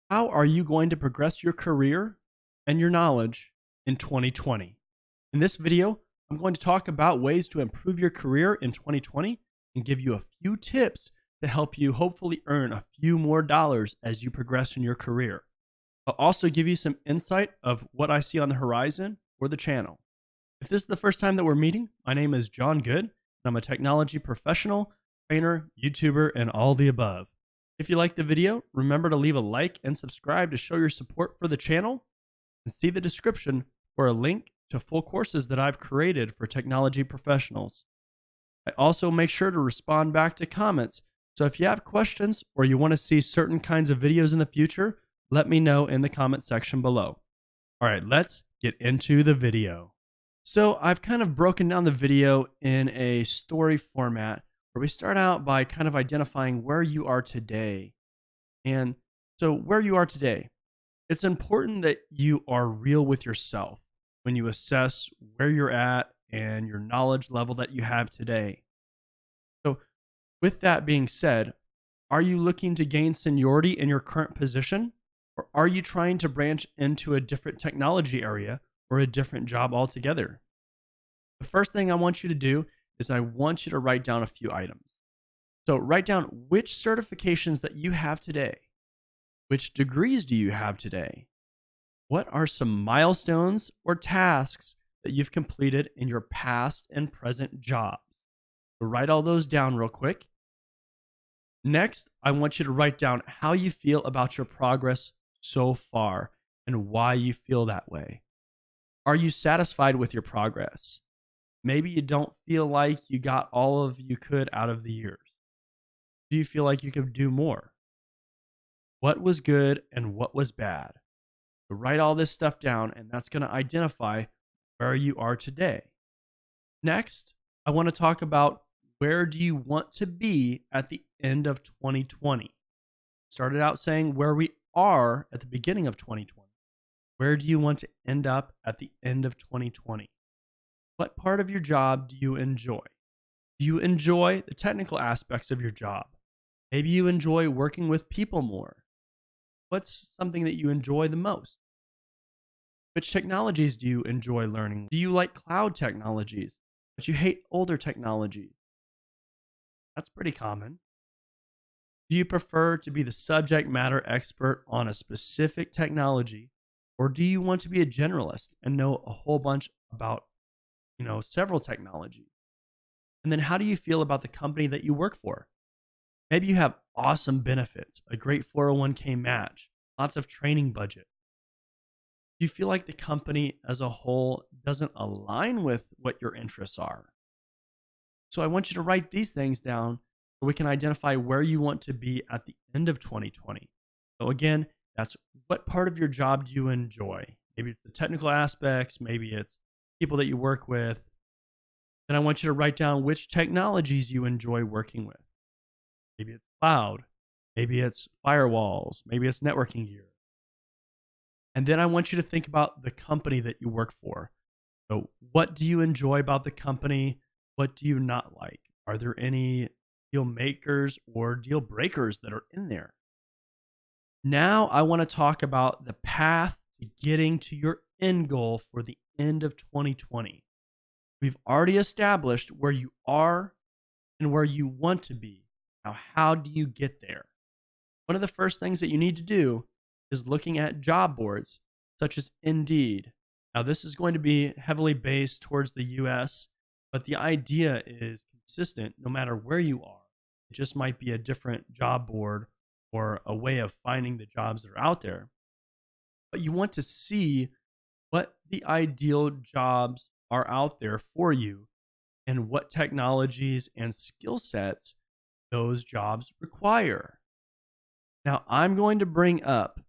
How are you going to progress your career and your knowledge in 2020? In this video, I'm going to talk about ways to improve your career in 2020 and give you a few tips to help you hopefully earn a few more dollars as you progress in your career. I'll also give you some insight of what I see on the horizon for the channel. If this is the first time that we're meeting, my name is John Good, and I'm a technology professional, trainer, YouTuber, and all the above. If you like the video, remember to leave a like and subscribe to show your support for the channel, and see the description for a link to full courses that I've created for technology professionals. I also make sure to respond back to comments, so if you have questions or you want to see certain kinds of videos in the future, let me know in the comment section below. All right, let's get into the video. So I've kind of broken down the video in a story format where we start out by kind of identifying where you are today. And so where you are today, it's important that you are real with yourself when you assess where you're at and your knowledge level that you have today. So with that being said, are you looking to gain seniority in your current position, or are you trying to branch into a different technology area or a different job altogether? The first thing I want you to do is I want you to write down a few items. So write down which certifications that you have today. Which degrees do you have today? What are some milestones or tasks that you've completed in your past and present jobs? So write all those down real quick. Next, I want you to write down how you feel about your progress so far and why you feel that way. Are you satisfied with your progress? Maybe you don't feel like you got all of you could out of the years. Do you feel like you could do more? What was good and what was bad? So write all this stuff down, and that's going to identify where you are today. Next, I want to talk about where do you want to be at the end of 2020? Started out saying where we are at the beginning of 2020. Where do you want to end up at the end of 2020? What part of your job do you enjoy? Do you enjoy the technical aspects of your job? Maybe you enjoy working with people more. What's something that you enjoy the most? Which technologies do you enjoy learning? Do you like cloud technologies, but you hate older technologies? That's pretty common. Do you prefer to be the subject matter expert on a specific technology, or do you want to be a generalist and know a whole bunch about, several technologies? And then how do you feel about the company that you work for? Maybe you have awesome benefits, a great 401k match, lots of training budget. Do you feel like the company as a whole doesn't align with what your interests are? So I want you to write these things down so we can identify where you want to be at the end of 2020. So again, that's what part of your job do you enjoy? Maybe it's the technical aspects, maybe it's people that you work with. Then I want you to write down which technologies you enjoy working with. Maybe it's cloud, maybe it's firewalls, maybe it's networking gear. And then I want you to think about the company that you work for. So what do you enjoy about the company? What do you not like? Are there any deal makers or deal breakers that are in there? Now I want to talk about the path to getting to your end goal for the end of 2020. We've already established where you are and where you want to be. Now, how do you get there? One of the first things that you need to do is looking at job boards such as Indeed. Now, this is going to be heavily based towards the US, but the idea is consistent no matter where you are. It just might be a different job board or a way of finding the jobs that are out there. But you want to see what the ideal jobs are out there for you and what technologies and skill sets those jobs require. Now, I'm going to bring up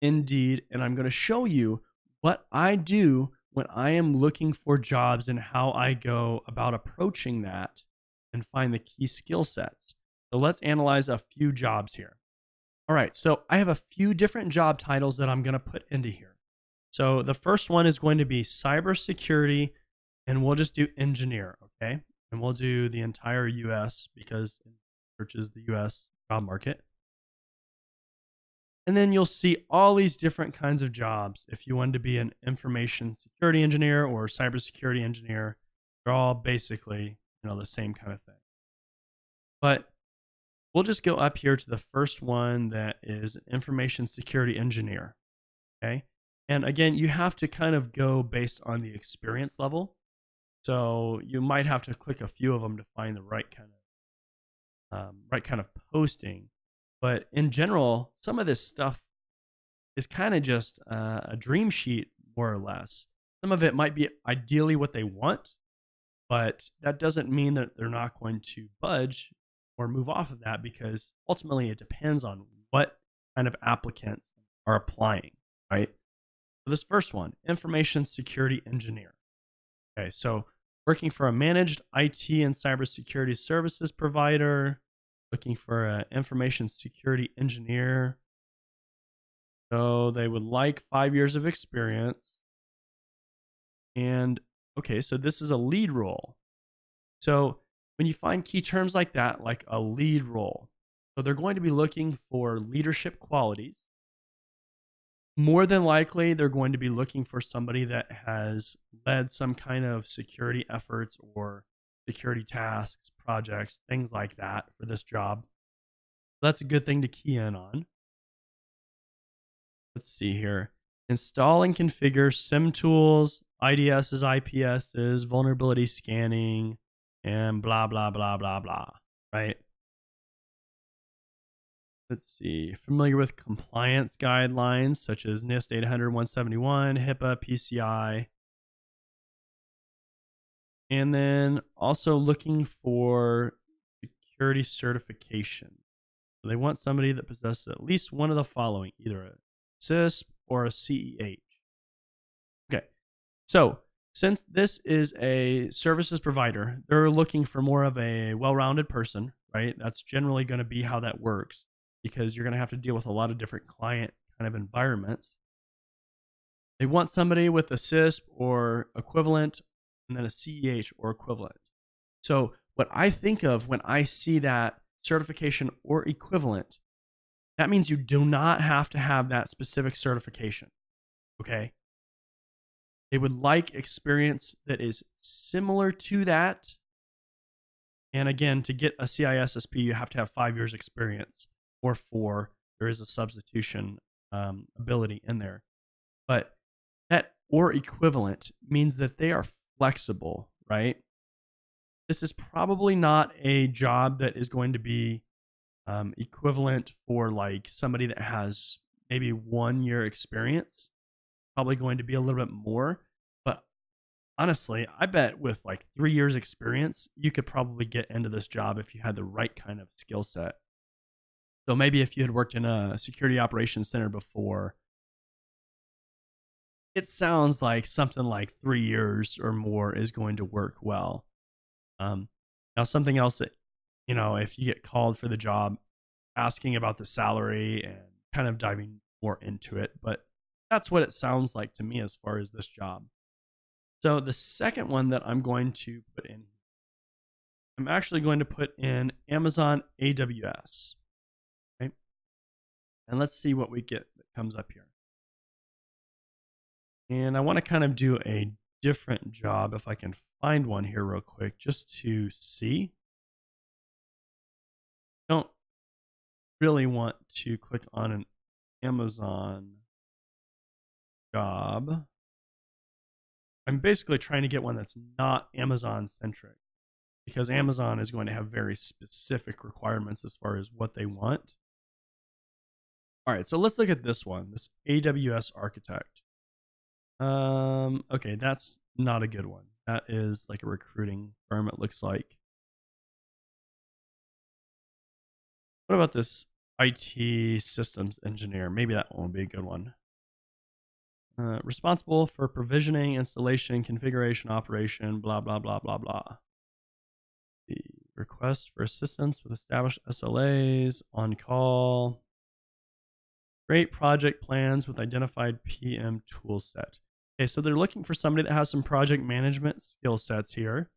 Indeed and I'm going to show you what I do when I am looking for jobs and how I go about approaching that and find the key skill sets. So let's analyze a few jobs here. All right, so I have a few different job titles that I'm going to put into here. So the first one is going to be cybersecurity, and we'll just do engineer, okay? And we'll do the entire US because it searches the US job market. And then you'll see all these different kinds of jobs. If you wanted to be an information security engineer or cybersecurity engineer, they're all basically, the same kind of thing. But we'll just go up here to the first one that is information security engineer. Okay. And again, you have to kind of go based on the experience level. So you might have to click a few of them to find the right kind of posting. But in general, some of this stuff is kind of just a dream sheet, more or less. Some of it might be ideally what they want, but that doesn't mean that they're not going to budge or move off of that, because ultimately it depends on what kind of applicants are applying, right? So this first one, information security engineer. Okay, so working for a managed IT and cybersecurity services provider, looking for an information security engineer. So they would like 5 years of experience. And okay, so this is a lead role. So when you find key terms like that, like a lead role, so they're going to be looking for leadership qualities. More than likely, they're going to be looking for somebody that has led some kind of security efforts or security tasks, projects, things like that for this job. That's a good thing to key in on. Let's see here. Install and configure SIM tools, IDSs, IPSs, vulnerability scanning, and blah, blah, blah, blah, blah, right? Let's see. Familiar with compliance guidelines such as NIST 800-171, HIPAA, PCI. And then also looking for security certification. So they want somebody that possesses at least one of the following, either a CISP or a CEH. Okay, so since this is a services provider, they're looking for more of a well-rounded person, right? That's generally going to be how that works, because you're going to have to deal with a lot of different client kind of environments. They want somebody with a CISP or equivalent, and then a CEH or equivalent. So what I think of when I see that certification or equivalent, that means you do not have to have that specific certification, okay? They would like experience that is similar to that. And again, to get a CISSP, you have to have 5 years experience, or 4. There is a substitution ability in there. But that or equivalent means that they are flexible, right? This is probably not a job that is going to be equivalent for like somebody that has maybe 1 year experience. Probably going to be a little bit more. But honestly, I bet with like 3 years experience, you could probably get into this job if you had the right kind of skill set. So maybe if you had worked in a security operations center before, it sounds like something like 3 years or more is going to work well. Now, something else that, if you get called for the job, asking about the salary and kind of diving more into it. But that's what it sounds like to me as far as this job. So the second one that I'm going to put in, I'm actually going to put in Amazon AWS. Okay. And let's see what we get that comes up here. And I want to kind of do a different job if I can find one here real quick just to see. Don't really want to click on an Amazon job. I'm basically trying to get one that's not Amazon centric, because Amazon is going to have very specific requirements as far as what they want. All right, so let's look at this one, this AWS Architect. Okay, that's not a good one. That is like a recruiting firm, it looks like. What about this IT systems engineer? Maybe that one would be a good one. Responsible for provisioning, installation, configuration, operation, blah, blah, blah, blah, blah. The request for assistance with established SLAs, on call. Create project plans with identified PM tool set. Okay, so they're looking for somebody that has some project management skill sets here.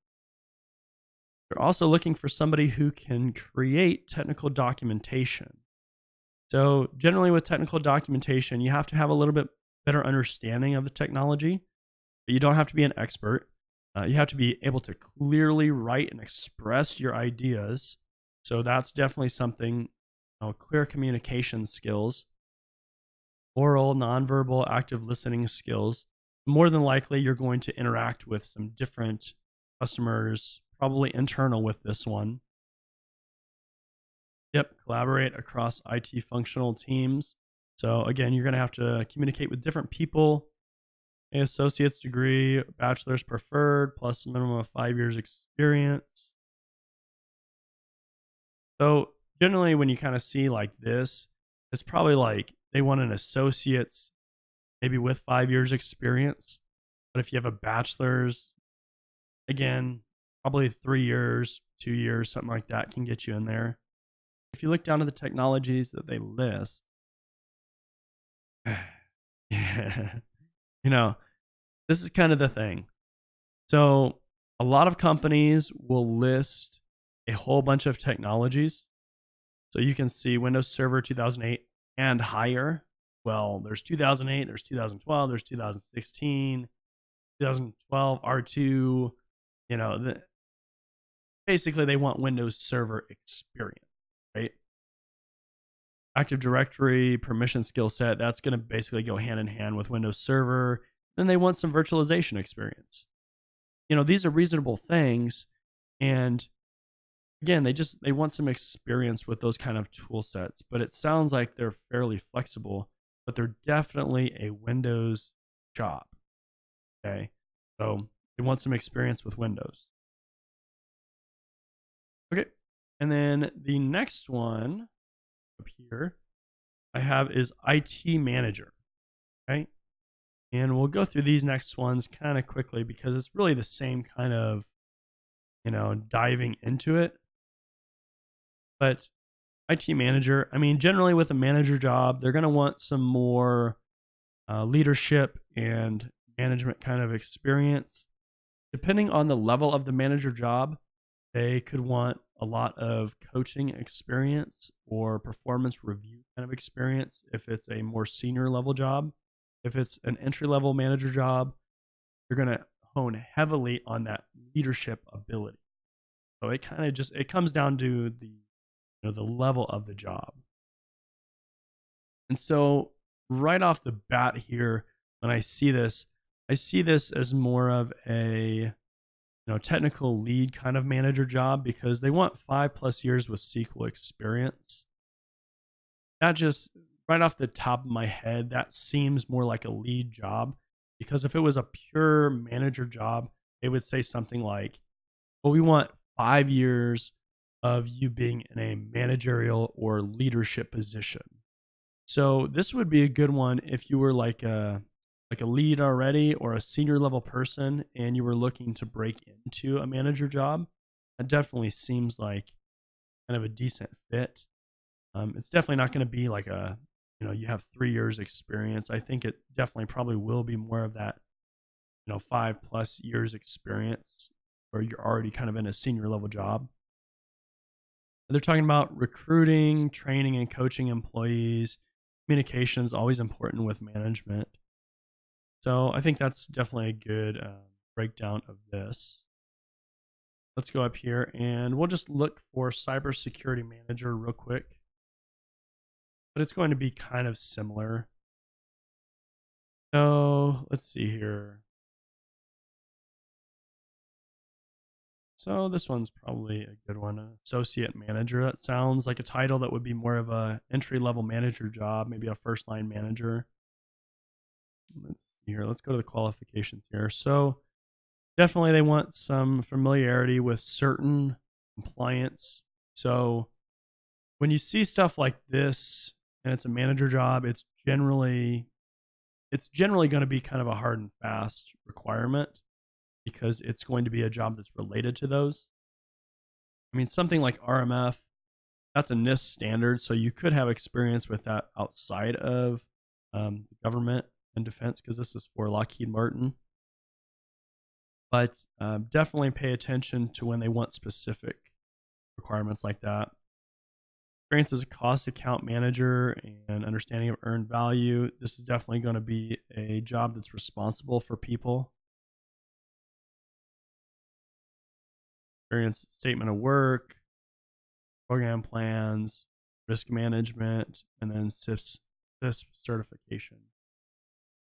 They're also looking for somebody who can create technical documentation. So generally with technical documentation, you have to have a little bit better understanding of the technology, but you don't have to be an expert. You have to be able to clearly write and express your ideas. So that's definitely something, clear communication skills, oral, nonverbal, active listening skills. More than likely, you're going to interact with some different customers, probably internal with this one. Yep, collaborate across IT functional teams. So again, you're going to have to communicate with different people. A associate's degree, bachelor's preferred, plus a minimum of 5 years experience. So generally when you kind of see like this, it's probably like they want an associate's maybe with 5 years experience. But if you have a bachelor's, again, probably 3 years, 2 years, something like that can get you in there. If you look down to the technologies that they list, yeah, this is kind of the thing. So a lot of companies will list a whole bunch of technologies. So you can see Windows Server 2008 and higher. Well, there's 2008, there's 2012, there's 2016, 2012 R2. Basically they want Windows Server experience, right? Active Directory, permission skill set, that's going to basically go hand in hand with Windows Server. Then they want some virtualization experience. These are reasonable things. And again, they want some experience with those kind of tool sets, but it sounds like they're fairly flexible, but they're definitely a Windows job. Okay. So they want some experience with Windows. Okay. And then the next one up here I have is IT Manager. Okay. And we'll go through these next ones kind of quickly because it's really the same kind of, diving into it. But IT Manager, generally with a manager job, they're going to want some more leadership and management kind of experience. Depending on the level of the manager job, they could want a lot of coaching experience or performance review kind of experience if it's a more senior level job. If it's an entry-level manager job, you're going to hone heavily on that leadership ability. So it kind of it comes down to the level of the job. And so right off the bat here, when I see this as more of a technical lead kind of manager job because they want 5+ years with SQL experience. That just right off the top of my head, that seems more like a lead job because if it was a pure manager job, they would say something like, well, we want 5 years of you being in a managerial or leadership position. So this would be a good one if you were like a lead already or a senior level person and you were looking to break into a manager job. That definitely seems like kind of a decent fit. It's definitely not going to be like you have 3 years experience. I think it definitely probably will be more of that, 5+ years experience where you're already kind of in a senior level job. They're talking about recruiting, training, and coaching employees. Communication is always important with management. So I think that's definitely a good breakdown of this. Let's go up here and we'll just look for Cybersecurity Manager real quick. But it's going to be kind of similar. So let's see here. So this one's probably a good one. Associate Manager. That sounds like a title that would be more of a entry-level manager job, maybe a first-line manager. Let's see here. Let's go to the qualifications here. So definitely they want some familiarity with certain compliance. So when you see stuff like this and it's a manager job, it's generally going to be kind of a hard and fast requirement because it's going to be a job that's related to those. Something like RMF, that's a NIST standard, so you could have experience with that outside of government and defense because this is for Lockheed Martin. But definitely pay attention to when they want specific requirements like that. Experience as a cost account manager and understanding of earned value. This is definitely going to be a job that's responsible for people. Experience statement of work, program plans, risk management, and then CISP certification.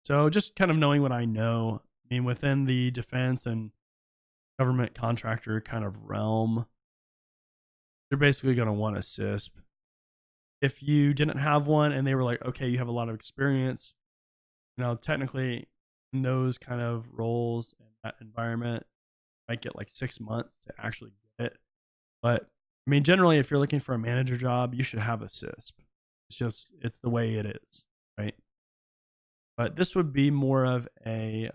So just kind of knowing what I know. I mean, within the defense and government contractor kind of realm, they're basically going to want a CISP. If you didn't have one and they were like, okay, you have a lot of experience, technically in those kind of roles and that environment, you might get like 6 months to actually get it. But I mean, generally, if you're looking for a manager job, you should have a CISP. It's the way it is, right? But this would be more of a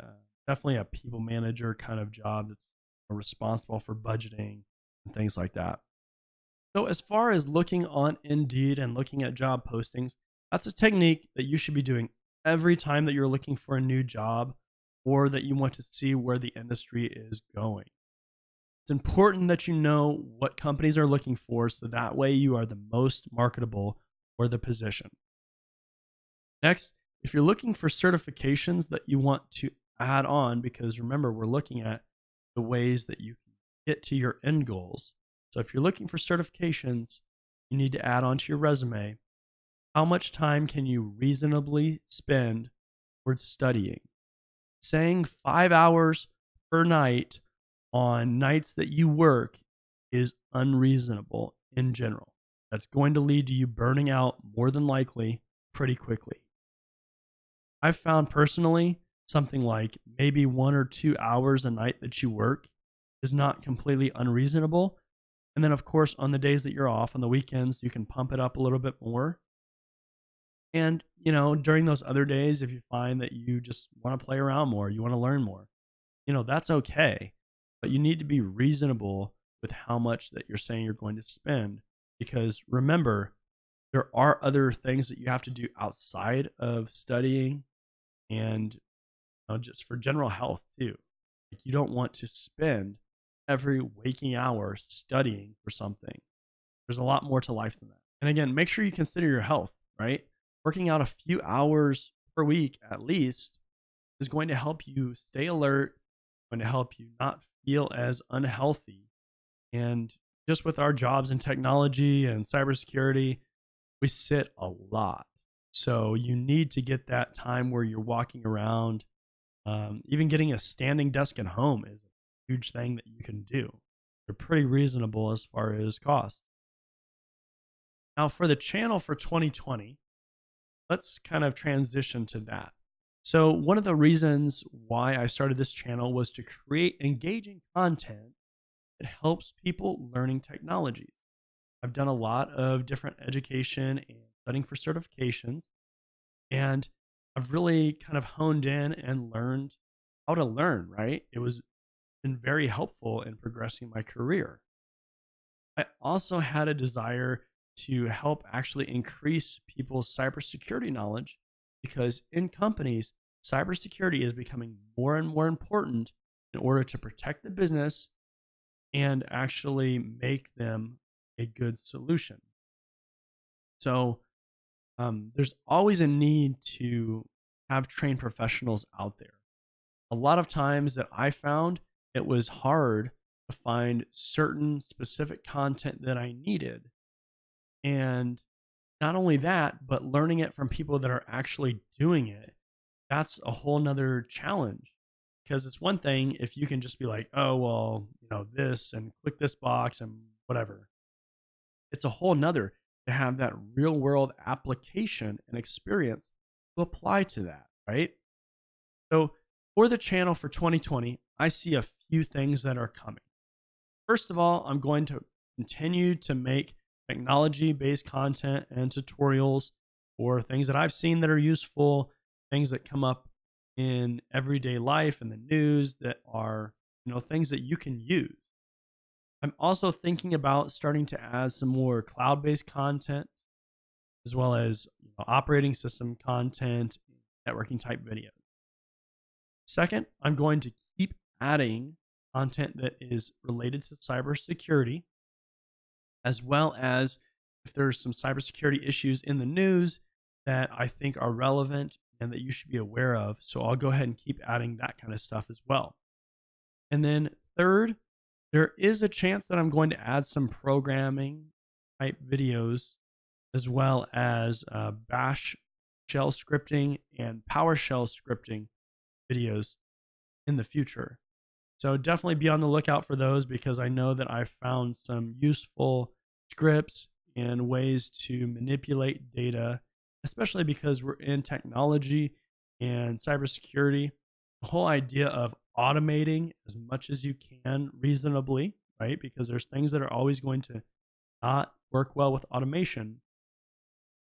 definitely a people manager kind of job that's responsible for budgeting and things like that. So as far as looking on Indeed and looking at job postings, that's a technique that you should be doing every time that you're looking for a new job or that you want to see where the industry is going. It's important that you know what companies are looking for so that way you are the most marketable for the position. Next, if you're looking for certifications that you want to add on, because remember, we're looking at the ways that you can get to your end goals. So if you're looking for certifications, you need to add onto your resume, how much time can you reasonably spend towards studying? Saying 5 hours per night on nights that you work is unreasonable in general. That's going to lead to you burning out more than likely pretty quickly. I've found personally something like maybe 1 or 2 hours a night that you work is not completely unreasonable. And then, of course, on the days that you're off, on the weekends, you can pump it up a little bit more. And, during those other days, if you find that you just want to play around more, you want to learn more, that's okay. But you need to be reasonable with how much that you're saying you're going to spend. Because remember, there are other things that you have to do outside of studying and just for general health too. Like you don't want to spend every waking hour studying for something. There's a lot more to life than that. And again, make sure you consider your health, right? Working out a few hours per week at least is going to help you stay alert, going to help you not feel as unhealthy. And just with our jobs in technology and cybersecurity, we sit a lot. So you need to get that time where you're walking around. Even getting a standing desk at home is a huge thing that you can do. They're pretty reasonable as far as cost. Now for the channel for 2020, let's kind of transition to that. So one of the reasons why I started this channel was to create engaging content that helps people learning technologies. I've done a lot of different education and studying for certifications, and I've really kind of honed in and learned how to learn, right? It was been very helpful in progressing my career. I also had a desire to help actually increase people's cybersecurity knowledge because in companies, cybersecurity is becoming more and more important in order to protect the business and actually make them a good solution. So there's always a need to have trained professionals out there. A lot of times that I found it was hard to find certain specific content that I needed. And not only that, but learning it from people that are actually doing it, that's a whole nother challenge. Because it's one thing if you can just be like, oh, well, this and click this box and whatever. It's a whole nother to have that real world application and experience to apply to that, right? So for the channel for 2020, I see a few things that are coming. First of all, I'm going to continue to make technology-based content and tutorials for things that I've seen that are useful, things that come up in everyday life and the news that are, things that you can use. I'm also thinking about starting to add some more cloud-based content, as well as operating system content, networking type videos. Second, I'm going to keep adding content that is related to cybersecurity, as well as if there's some cybersecurity issues in the news that I think are relevant and that you should be aware of. So I'll go ahead and keep adding that kind of stuff as well. And then third, there is a chance that I'm going to add some programming type videos as well as Bash shell scripting and PowerShell scripting videos in the future. So definitely be on the lookout for those, because I know that I've found some useful scripts and ways to manipulate data, especially because we're in technology and cybersecurity. The whole idea of automating as much as you can reasonably, right? Because there's things that are always going to not work well with automation,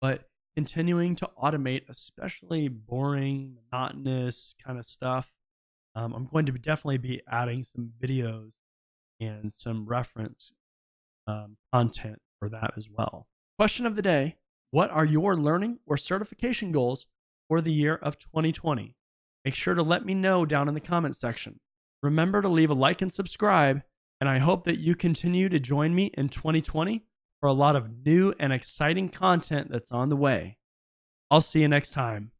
but continuing to automate, especially boring, monotonous kind of stuff. I'm going to definitely be adding some videos and some reference content for that as well. Question of the day: what are your learning or certification goals for the year of 2020? Make sure to let me know down in the comment section. Remember to leave a like and subscribe, and I hope that you continue to join me in 2020 for a lot of new and exciting content that's on the way. I'll see you next time.